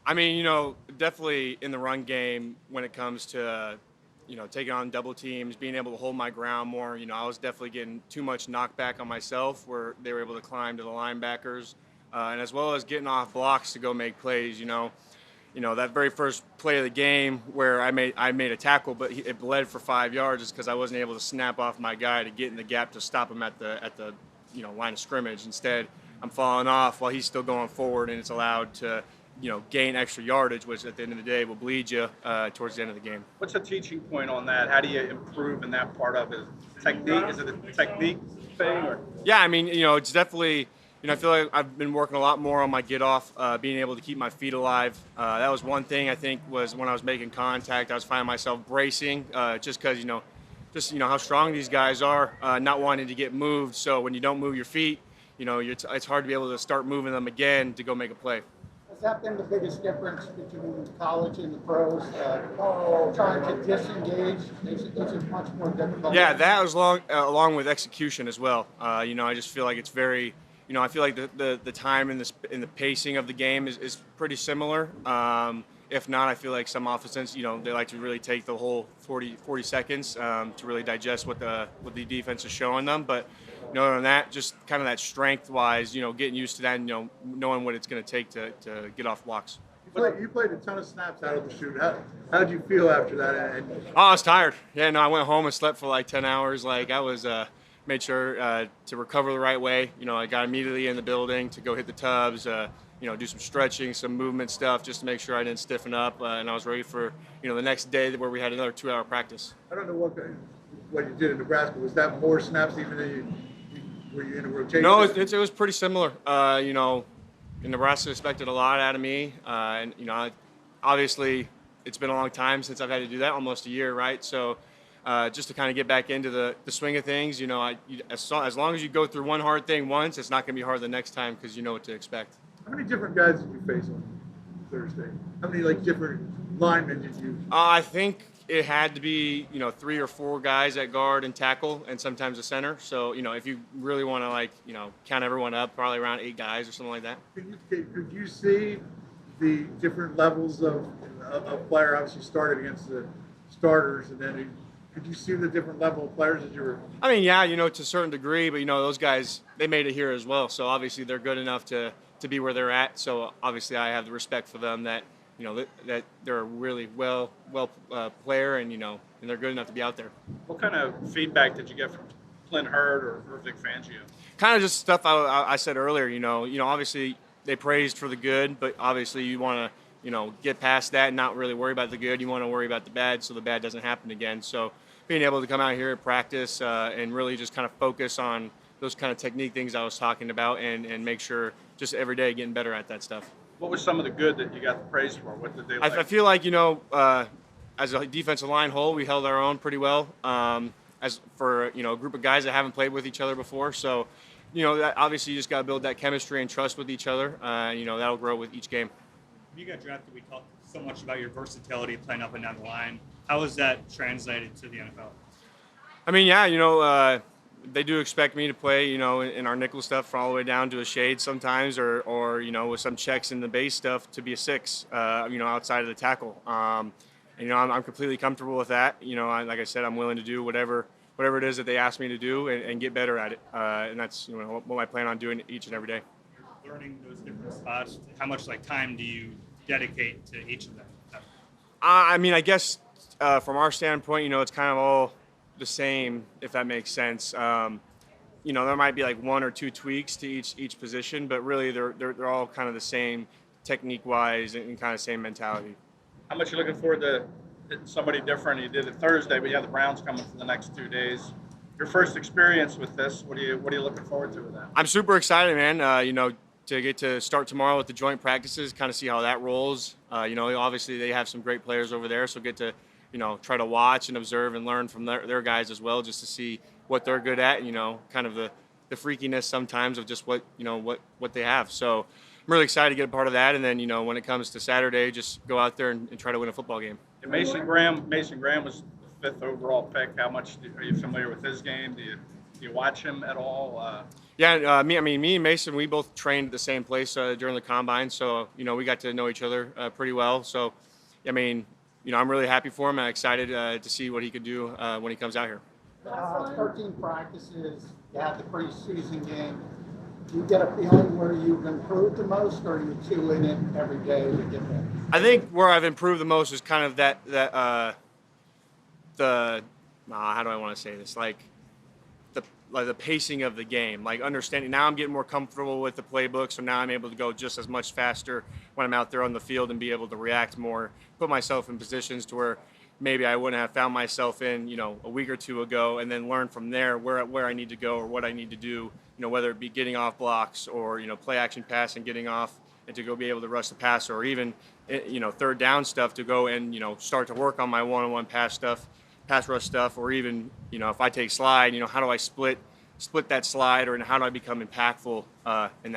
I mean, definitely in the run game when it comes to, taking on double teams, being able to hold my ground more. I was definitely getting too much knockback on myself where they were able to climb to the linebackers, and as well as getting off blocks to go make plays. That very first play of the game where I made a tackle, but it bled for 5 yards just because I wasn't able to snap off my guy to get in the gap to stop him at the line of scrimmage. Instead, I'm falling off while he's still going forward, and it's allowed to gain extra yardage, which at the end of the day will bleed you towards the end of the game. What's a teaching point on that? How do you improve in that part of it? Technique? Is it a technique thing? Or? Yeah, I mean, it's definitely. I feel like I've been working a lot more on my get off, being able to keep my feet alive. That was one thing I think was when I was making contact, I was finding myself bracing just because, how strong these guys are, not wanting to get moved. So when you don't move your feet, it's hard to be able to start moving them again to go make a play. Has that been the biggest difference between college and the pros? Trying to disengage makes it much more difficult. Yeah, that was along with execution as well. I just feel like it's very, I feel like the time and the pacing of the game is pretty similar. If not, I feel like some offenses, they like to really take the whole 40 seconds to really digest what the defense is showing them. But other than that, just kind of that strength-wise, getting used to that and, knowing what it's going to take to get off blocks. You played a ton of snaps out of the chute. How did you feel after that? Oh, I was tired. Yeah, no, I went home and slept for like 10 hours. Like I was made sure to recover the right way. I got immediately in the building to go hit the tubs, do some stretching, some movement stuff just to make sure I didn't stiffen up. And I was ready for, the next day where we had another 2-hour practice. I don't know what you did in Nebraska. Was that more snaps even than were you in a rotation? No, it was pretty similar. In Nebraska expected a lot out of me. And, obviously it's been a long time since I've had to do that, almost a year, right? So just to kind of get back into the swing of things, as long as you go through one hard thing once, it's not going to be hard the next time because you know what to expect. How many different guys did you face on Thursday? How many different linemen did you? I think it had to be 3 or 4 guys at guard and tackle, and sometimes a center. So if you really want to count everyone up, probably around 8 guys or something like that. Could you see the different levels of player? Obviously, started against the starters, and then could you see the different level of players that you were? I mean, yeah, to a certain degree, but those guys, they made it here as well. So obviously they're good enough to be where they're at. So obviously I have the respect for them that that they're a really well player and and they're good enough to be out there. What kind of feedback did you get from Clint Hurd or Vic Fangio? Kind of just stuff I said earlier. Obviously they praised for the good, but obviously you want to get past that and not really worry about the good. You want to worry about the bad, so the bad doesn't happen again. So being able to come out here and practice and really just kind of focus on those kind of technique things I was talking about and make sure just every day getting better at that stuff. What was some of the good that you got the praise for? What did they like? I feel like, as a defensive line whole, we held our own pretty well as for, a group of guys that haven't played with each other before. So, that obviously you just got to build that chemistry and trust with each other. That'll grow with each game. When you got drafted, we talked so much about your versatility playing up and down the line. How has that translated to the NFL? I mean, yeah, they do expect me to play, in our nickel stuff all the way down to a shade sometimes, or with some checks in the base stuff to be a 6, outside of the tackle. I'm completely comfortable with that. Like I said, I'm willing to do whatever it is that they ask me to do and get better at it. And that's what I plan on doing each and every day. You're learning those different spots. How much time do you dedicate to each of them? I mean, I guess from our standpoint, it's kind of all the same, if that makes sense. There might be 1 or 2 tweaks to each position, but really they're all kind of the same technique-wise and kind of same mentality. How much are you looking forward to somebody different? You did it Thursday, but you have the Browns coming for the next 2 days. Your first experience with this, what are you looking forward to with that? I'm super excited, man. To get to start tomorrow with the joint practices, kind of see how that rolls. Obviously they have some great players over there, so get to try to watch and observe and learn from their guys as well, just to see what they're good at, kind of the freakiness sometimes of just what they have. So I'm really excited to get a part of that. And then, when it comes to Saturday, just go out there and try to win a football game. And Mason Graham was the 5th overall pick. How much are you familiar with his game? Do you Do you watch him at all? Yeah, me and Mason, we both trained at the same place during the combine, so we got to know each other pretty well. So, I mean, I'm really happy for him. I'm excited to see what he could do when he comes out here. 13 practices, you have the preseason game. Do you get a feeling where you've improved the most, or are you two in it every day to get there? I think where I've improved the most is kind of how do I want to say this? Like the pacing of the game, like understanding. Now I'm getting more comfortable with the playbook, so now I'm able to go just as much faster when I'm out there on the field and be able to react more, put myself in positions to where maybe I wouldn't have found myself in, a week or two ago, and then learn from there where I need to go or what I need to do, whether it be getting off blocks or, play action pass and getting off and to go be able to rush the passer, or even, third down stuff to go and, start to work on my one-on-one pass rush stuff, or even, if I take slide, how do I split that slide, or how do I become impactful in that